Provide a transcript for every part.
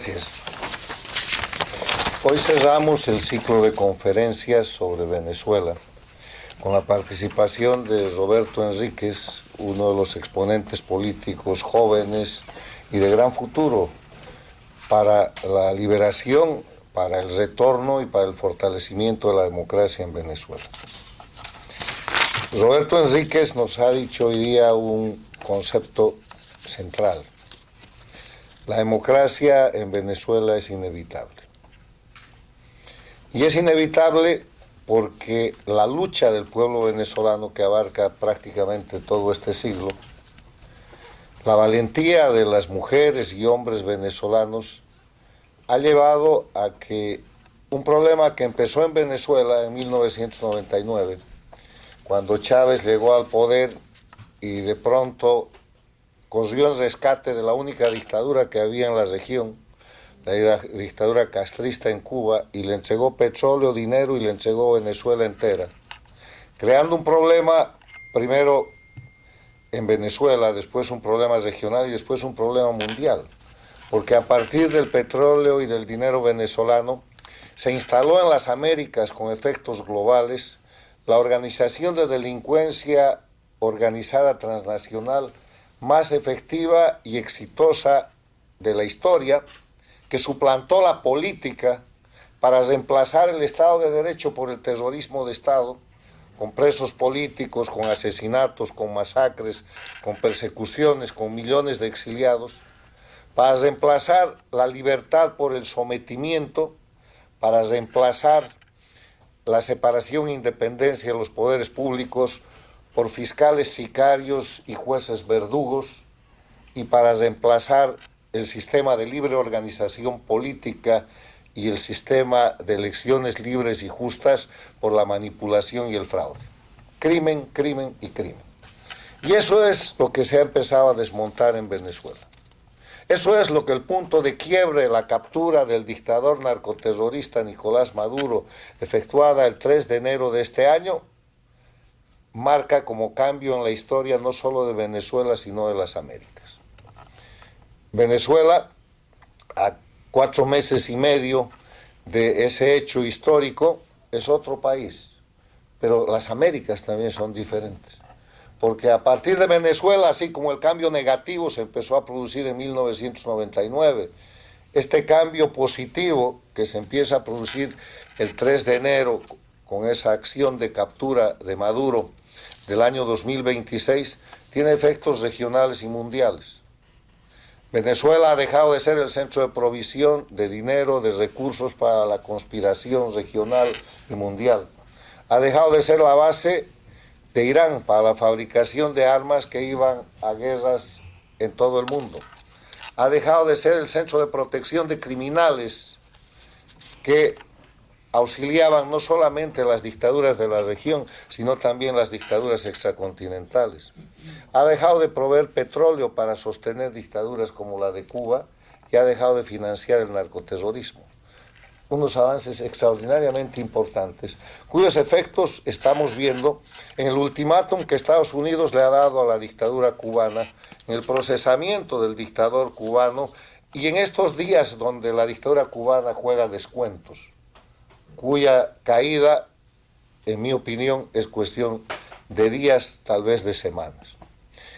Gracias. Hoy cerramos el ciclo de conferencias sobre Venezuela con la participación de Roberto Enríquez, uno de los exponentes políticos jóvenes y de gran futuro para la liberación, para el retorno y para el fortalecimiento de la democracia en Venezuela. Roberto Enríquez nos ha dicho hoy día un concepto central. La democracia en Venezuela es inevitable. Y es inevitable porque la lucha del pueblo venezolano, que abarca prácticamente todo este siglo, la valentía de las mujeres y hombres venezolanos ha llevado a que un problema que empezó en Venezuela en 1999, cuando Chávez llegó al poder y de pronto corrió en rescate de la única dictadura que había en la región, la dictadura castrista en Cuba, y le entregó petróleo, dinero y le entregó Venezuela entera, creando un problema primero en Venezuela, después un problema regional y después un problema mundial, porque a partir del petróleo y del dinero venezolano se instaló en las Américas con efectos globales la organización de delincuencia organizada transnacional más efectiva y exitosa de la historia, que suplantó la política para reemplazar el Estado de Derecho por el terrorismo de Estado, con presos políticos, con asesinatos, con masacres, con persecuciones, con millones de exiliados, para reemplazar la libertad por el sometimiento, para reemplazar la separación e independencia de los poderes públicos por fiscales sicarios y jueces verdugos, y para reemplazar el sistema de libre organización política y el sistema de elecciones libres y justas por la manipulación y el fraude. Crimen, crimen y crimen. Y eso es lo que se ha empezado a desmontar en Venezuela. Eso es lo que el punto de quiebre, la captura del dictador narcoterrorista Nicolás Maduro, efectuada el 3 de enero de este año, marca como cambio en la historia no solo de Venezuela, sino de las Américas. Venezuela, a 4 meses y medio de ese hecho histórico, es otro país, pero las Américas también son diferentes, porque a partir de Venezuela, así como el cambio negativo se empezó a producir en 1999, este cambio positivo que se empieza a producir el 3 de enero con esa acción de captura de Maduro del año 2026, tiene efectos regionales y mundiales. Venezuela ha dejado de ser el centro de provisión de dinero, de recursos para la conspiración regional y mundial. Ha dejado de ser la base de Irán para la fabricación de armas que iban a guerras en todo el mundo. Ha dejado de ser el centro de protección de criminales que auxiliaban no solamente las dictaduras de la región, sino también las dictaduras extracontinentales. Ha dejado de proveer petróleo para sostener dictaduras como la de Cuba y ha dejado de financiar el narcoterrorismo. Unos avances extraordinariamente importantes, cuyos efectos estamos viendo en el ultimátum que Estados Unidos le ha dado a la dictadura cubana, en el procesamiento del dictador cubano y en estos días donde la dictadura cubana juega descuentos, cuya caída, en mi opinión, es cuestión de días, tal vez de semanas.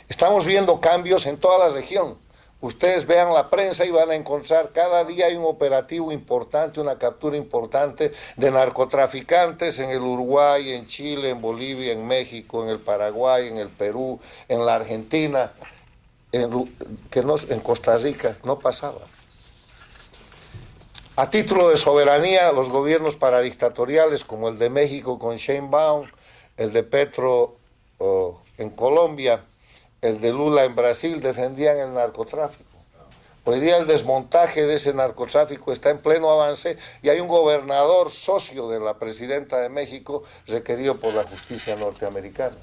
Estamos viendo cambios en toda la región. Ustedes vean la prensa y van a encontrar cada día hay un operativo importante, una captura importante de narcotraficantes en el Uruguay, en Chile, en Bolivia, en México, en el Paraguay, en el Perú, en la Argentina, en Costa Rica no pasaba. A título de soberanía, los gobiernos paradictatoriales como el de México con Sheinbaum, el de Petro en Colombia, el de Lula en Brasil, defendían el narcotráfico. Hoy día el desmontaje de ese narcotráfico está en pleno avance y hay un gobernador socio de la presidenta de México requerido por la justicia norteamericana.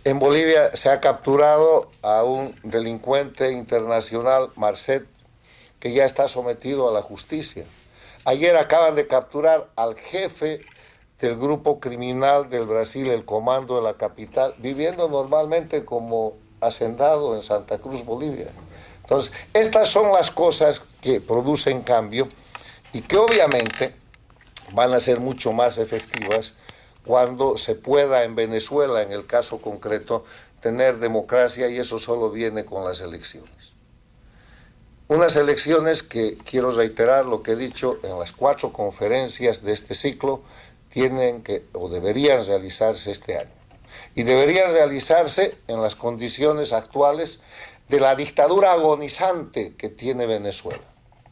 En Bolivia se ha capturado a un delincuente internacional, Marcet, que ya está sometido a la justicia. Ayer acaban de capturar al jefe del grupo criminal del Brasil, el Comando de la Capital, viviendo normalmente como hacendado en Santa Cruz, Bolivia. Entonces, estas son las cosas que producen cambio y que obviamente van a ser mucho más efectivas cuando se pueda en Venezuela, en el caso concreto, tener democracia, y eso solo viene con las elecciones. Unas elecciones que, quiero reiterar lo que he dicho en las 4 conferencias de este ciclo, tienen que o deberían realizarse este año. Y deberían realizarse en las condiciones actuales de la dictadura agonizante que tiene Venezuela.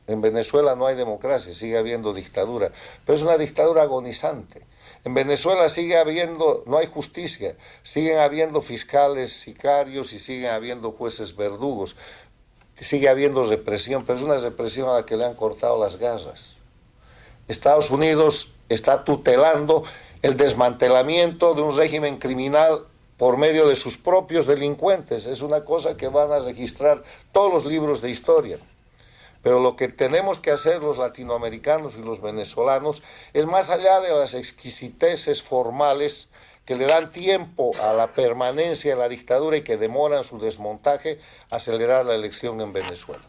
En Venezuela no hay democracia, sigue habiendo dictadura, pero es una dictadura agonizante. En Venezuela sigue habiendo, no hay justicia, siguen habiendo fiscales sicarios y siguen habiendo jueces verdugos, sigue habiendo represión, pero es una represión a la que le han cortado las garras. Estados Unidos está tutelando el desmantelamiento de un régimen criminal por medio de sus propios delincuentes. Es una cosa que van a registrar todos los libros de historia. Pero lo que tenemos que hacer los latinoamericanos y los venezolanos es, más allá de las exquisiteces formales que le dan tiempo a la permanencia de la dictadura y que demoran su desmontaje, acelerar la elección en Venezuela.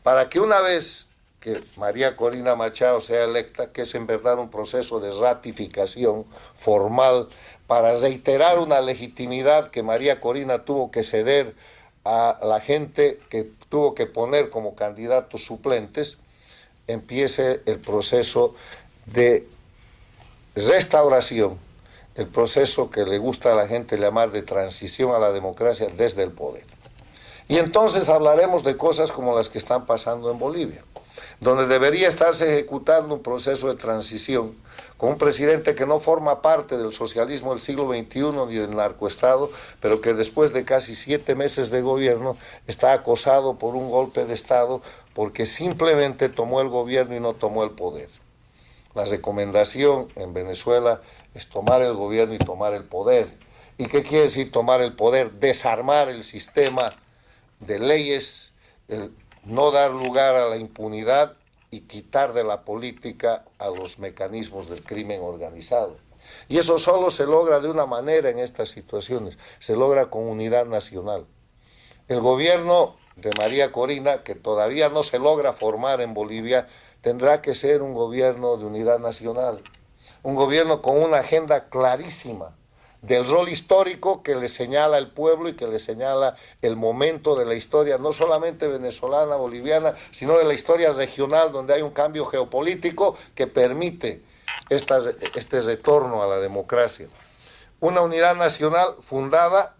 Para que una vez que María Corina Machado sea electa, que es en verdad un proceso de ratificación formal para reiterar una legitimidad que María Corina tuvo que ceder a la gente que tuvo que poner como candidatos suplentes, empiece el proceso de restauración, el proceso que le gusta a la gente llamar de transición a la democracia desde el poder. Y entonces hablaremos de cosas como las que están pasando en Bolivia, donde debería estarse ejecutando un proceso de transición con un presidente que no forma parte del socialismo del siglo XXI ni del narcoestado, pero que después de casi 7 meses de gobierno está acosado por un golpe de Estado porque simplemente tomó el gobierno y no tomó el poder. La recomendación en Venezuela es tomar el gobierno y tomar el poder. ¿Y qué quiere decir tomar el poder? Desarmar el sistema de leyes, el no dar lugar a la impunidad y quitar de la política a los mecanismos del crimen organizado. Y eso solo se logra de una manera en estas situaciones, se logra con unidad nacional. El gobierno de María Corina, que todavía no se logra formar en Bolivia, tendrá que ser un gobierno de unidad nacional, un gobierno con una agenda clarísima del rol histórico que le señala el pueblo y que le señala el momento de la historia, no solamente venezolana, boliviana, sino de la historia regional, donde hay un cambio geopolítico que permite este retorno a la democracia. Una unidad nacional fundada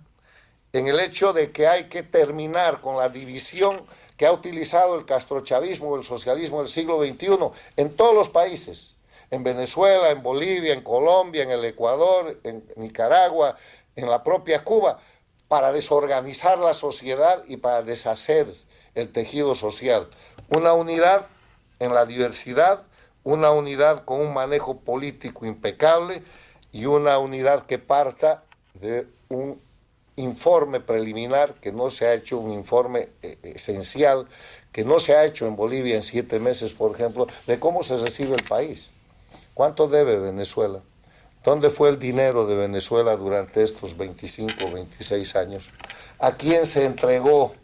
en el hecho de que hay que terminar con la división que ha utilizado el castrochavismo o el socialismo del siglo XXI en todos los países, en Venezuela, en Bolivia, en Colombia, en el Ecuador, en Nicaragua, en la propia Cuba, para desorganizar la sociedad y para deshacer el tejido social. Una unidad en la diversidad, una unidad con un manejo político impecable y una unidad que parta de un informe preliminar, que no se ha hecho un informe esencial, que no se ha hecho en Bolivia en 7 meses, por ejemplo, de cómo se recibe el país. ¿Cuánto debe Venezuela? ¿Dónde fue el dinero de Venezuela durante estos 25 o 26 años? ¿A quién se entregó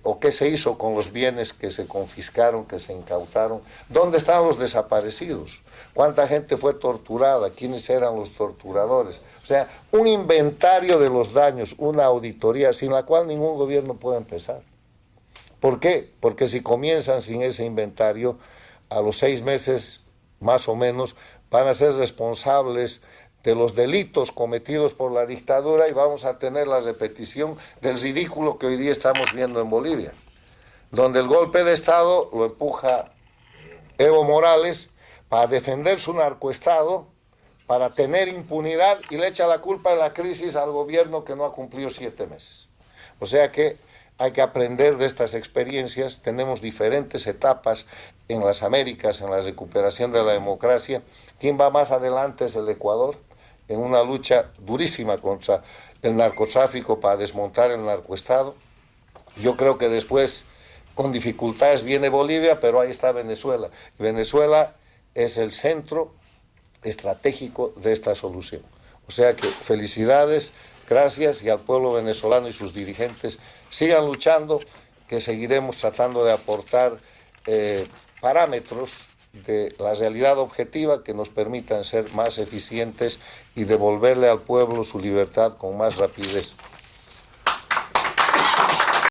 o qué se hizo con los bienes que se confiscaron, que se incautaron? ¿Dónde estaban los desaparecidos? ¿Cuánta gente fue torturada? ¿Quiénes eran los torturadores? O sea, un inventario de los daños, una auditoría sin la cual ningún gobierno puede empezar. ¿Por qué? Porque si comienzan sin ese inventario, a los 6 meses más o menos van a ser responsables de los delitos cometidos por la dictadura y vamos a tener la repetición del ridículo que hoy día estamos viendo en Bolivia, donde el golpe de Estado lo empuja Evo Morales para defender su narcoestado, para tener impunidad, y le echa la culpa de la crisis al gobierno que no ha cumplido 7 meses. O sea que hay que aprender de estas experiencias. Tenemos diferentes etapas en las Américas, en la recuperación de la democracia. ¿Quién va más adelante? Es el Ecuador, en una lucha durísima contra el narcotráfico para desmontar el narcoestado. Yo creo que después, con dificultades, viene Bolivia, pero ahí está Venezuela. Venezuela es el centro estratégico de esta solución. O sea que felicidades, gracias, y al pueblo venezolano y sus dirigentes sigan luchando que seguiremos tratando de aportar parámetros de la realidad objetiva que nos permitan ser más eficientes y devolverle al pueblo su libertad con más rapidez.